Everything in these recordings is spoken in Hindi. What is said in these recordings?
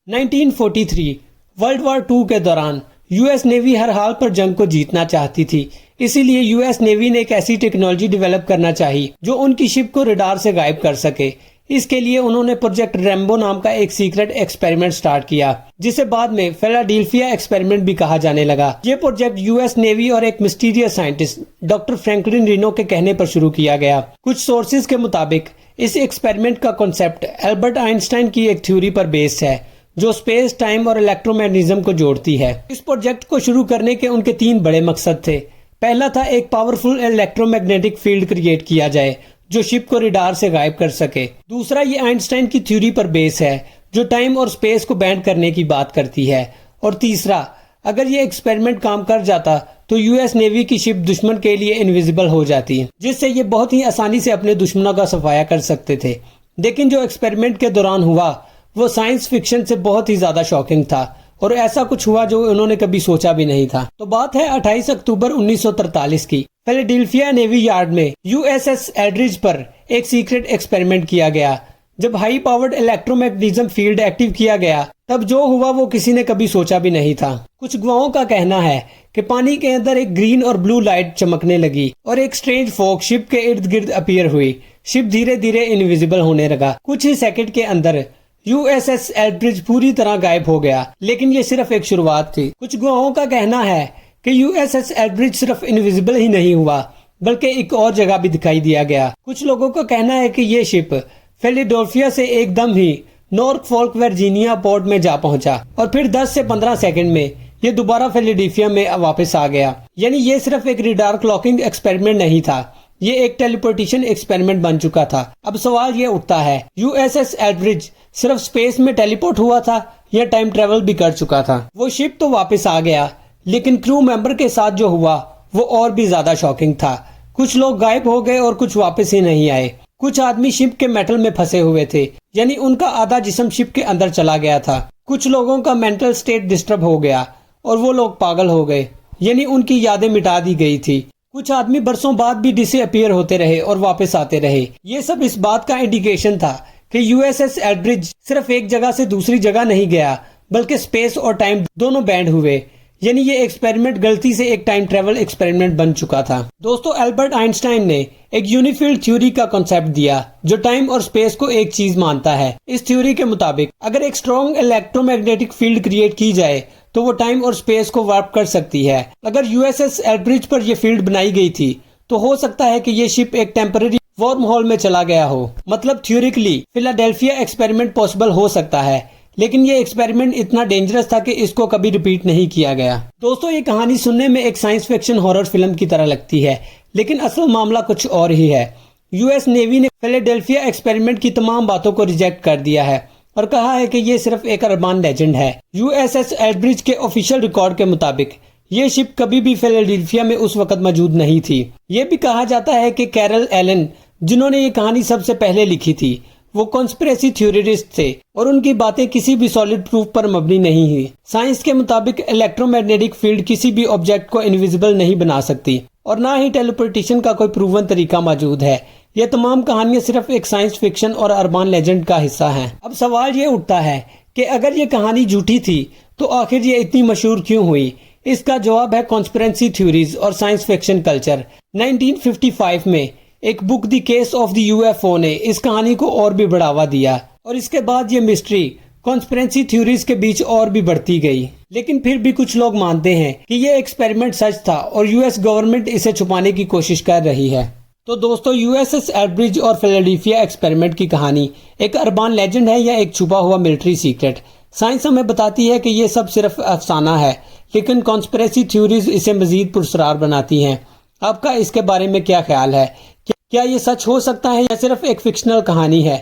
1943 वर्ल्ड वॉर 2 के दौरान यूएस नेवी हर हाल पर जंग को जीतना चाहती थी। इसीलिए यूएस नेवी ने एक ऐसी टेक्नोलॉजी डेवलप करना चाहिए जो उनकी शिप को रडार से गायब कर सके। इसके लिए उन्होंने प्रोजेक्ट रैम्बो नाम का एक सीक्रेट एक्सपेरिमेंट स्टार्ट किया, जिसे बाद में फिलाडेल्फिया एक्सपेरिमेंट भी कहा जाने लगा। ये प्रोजेक्ट यूएस नेवी और एक mysterious scientist doctor Franklin Reno के कहने पर शुरू किया गया। कुछ सोर्सेज के मुताबिक इस एक्सपेरिमेंट का कॉन्सेप्ट एल्बर्ट आइंस्टाइन की एक थ्योरी पर बेस्ड है जो स्पेस, टाइम और इलेक्ट्रोमैग्नेटिज्म को जोड़ती है। इस प्रोजेक्ट को शुरू करने के उनके 3 बड़े मकसद थे। पहला था एक पावरफुल इलेक्ट्रोमैग्नेटिक फील्ड क्रिएट किया जाए जो शिप को रडार से गायब कर सके। दूसरा, ये आइंस्टाइन की थ्योरी पर बेस है जो टाइम और स्पेस को बैंड करने की बात करती है। और तीसरा, अगर ये एक्सपेरिमेंट काम कर जाता तो यूएस नेवी की शिप दुश्मन के लिए इनविजिबल हो जाती, जिससे ये बहुत ही आसानी से अपने दुश्मनों का सफाया कर सकते थे। लेकिन जो एक्सपेरिमेंट के दौरान हुआ वो साइंस फिक्शन से बहुत ही ज्यादा शॉकिंग था और ऐसा कुछ हुआ जो उन्होंने कभी सोचा भी नहीं था। तो बात है 28 अक्टूबर 1943 की। फिलाडेल्फिया नेवी यार्ड में यूएसएस एल्ड्रिज पर एक सीक्रेट एक्सपेरिमेंट किया गया। जब high powered electromagnetism field active किया गया तब जो हुआ वो किसी ने कभी सोचा भी नहीं था। कुछ गवाहों का कहना है कि पानी के अंदर एक ग्रीन और ब्लू लाइट चमकने लगी और एक स्ट्रेंज फॉग शिप के इर्द गिर्द अपीयर हुई। शिप धीरे धीरे इनविजिबल होने लगा। कुछ ही सेकंड के अंदर यूएसएस एल्ड्रिज पूरी तरह गायब हो गया। लेकिन ये सिर्फ एक शुरुआत थी। कुछ गवाहों का कहना है कि यूएसएस एल्ड्रिज सिर्फ इनविजिबल ही नहीं हुआ बल्कि एक और जगह भी दिखाई दिया गया। कुछ लोगों का कहना है कि ये शिप फिलाडेल्फिया से एकदम ही नॉर्फोल्क वर्जीनिया पोर्ट में जा पहुंचा और फिर 10 से 15 सेकंड में ये दोबारा फिलाडेल्फिया में वापस आ गया। यानी ये सिर्फ एक रडार क्लॉकिंग एक्सपेरिमेंट नहीं था, ये एक टेलीपोर्टेशन एक्सपेरिमेंट बन चुका था। अब सवाल ये उठता है, यूएसएस एल्ड्रिज सिर्फ स्पेस में टेलीपोर्ट हुआ था या टाइम ट्रेवल भी कर चुका था? वो शिप तो वापस आ गया लेकिन क्रू मेंबर के साथ जो हुआ वो और भी ज्यादा शॉकिंग था। कुछ लोग गायब हो गए और कुछ वापस ही नहीं आए। कुछ आदमी शिप के मेटल में फंसे हुए थे, यानी उनका आधा जिस्म शिप के अंदर चला गया था। कुछ लोगों का मेंटल स्टेट डिस्टर्ब हो गया और वो लोग पागल हो गए, यानी उनकी यादें मिटा दी गई थी। कुछ आदमी बरसों बाद भी डिसअपीयर होते रहे और वापस आते रहे। ये सब इस बात का इंडिकेशन था कि यूएसएस एल्ड्रिज सिर्फ एक जगह से दूसरी जगह नहीं गया बल्कि स्पेस और टाइम दोनों बैंड हुए। यानी ये एक्सपेरिमेंट गलती से एक टाइम ट्रेवल एक्सपेरिमेंट बन चुका था। दोस्तों, एल्बर्ट आइंस्टाइन ने एक यूनिफील्ड थ्योरी का कॉन्सेप्ट दिया जो टाइम और स्पेस को एक चीज मानता है। इस थ्योरी के मुताबिक अगर एक स्ट्रॉन्ग इलेक्ट्रोमैग्नेटिक फील्ड क्रिएट की जाए तो वो टाइम और स्पेस को वार्प कर सकती है। अगर यूएसएस एल्ड्रिज पर यह फील्ड बनाई गई थी तो हो सकता है कि ये शिप एक टेम्पररी वॉर्म होल में चला गया हो। मतलब थ्योरिकली फिलाडेल्फिया एक्सपेरिमेंट पॉसिबल हो सकता है, लेकिन ये एक्सपेरिमेंट इतना डेंजरस था कि इसको कभी रिपीट नहीं किया गया। दोस्तों, ये कहानी सुनने में एक साइंस फिक्शन हॉरर फिल्म की तरह लगती है, लेकिन असल मामला कुछ और ही है। यूएस नेवी ने फिलाडेल्फिया एक्सपेरिमेंट की तमाम बातों को रिजेक्ट कर दिया है और कहा है कि ये सिर्फ एक अर्बान लेजेंड है। यूएसएस एल्ड्रिज के ऑफिशियल रिकॉर्ड के मुताबिक ये शिप कभी भी फिलाडेल्फिया में उस वक्त मौजूद नहीं थी। ये भी कहा जाता है कि कैरल एलन, जिन्होंने ये कहानी सबसे पहले लिखी थी, वो कॉन्स्पिरेसी थ्योरिस्ट थे और उनकी बातें किसी भी सॉलिड प्रूफ पर मबनी नहीं हुई। साइंस के मुताबिक इलेक्ट्रोमैग्नेटिक फील्ड किसी भी ऑब्जेक्ट को इनविजिबल नहीं बना सकती और ना ही टेलीपोर्टेशन का कोई प्रूवन तरीका मौजूद है। ये तमाम कहानियां सिर्फ एक साइंस फिक्शन और अर्बान लेजेंड का हिस्सा हैं। अब सवाल ये उठता है कि अगर ये कहानी झूठी थी तो आखिर ये इतनी मशहूर क्यों हुई? इसका जवाब है कॉन्स्पिरेसी थ्योरीज और साइंस फिक्शन कल्चर। 1955 में एक book the case of the UFO ने इस कहानी को और भी बढ़ावा दिया और इसके बाद ये मिस्ट्री कॉन्स्पिरेसी थ्योरीज के बीच और भी बढ़ती गई। लेकिन फिर भी कुछ लोग मानते हैं कि ये एक्सपेरिमेंट सच था और यूएस गवर्नमेंट इसे छुपाने की कोशिश कर रही है। तो दोस्तों, यूएसएस एल्ड्रिज और फिलाडेल्फिया एक्सपेरिमेंट की कहानी एक अर्बान लेजेंड है या एक छुपा हुआ मिलिट्री सीक्रेट? साइंस हमें बताती है कि ये सब सिर्फ अफसाना है, लेकिन कॉन्स्पिरेसी थ्योरीज इसे मजीद पुरस्कार बनाती हैं। आपका इसके बारे में क्या ख्याल है? क्या ये सच हो सकता है या सिर्फ एक फिक्शनल कहानी है?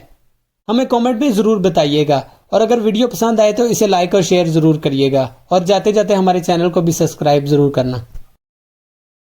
हमें कमेंट में जरूर बताइएगा और अगर वीडियो पसंद आए तो इसे लाइक और शेयर जरूर करिएगा और जाते जाते हमारे चैनल को भी सब्सक्राइब जरूर करना।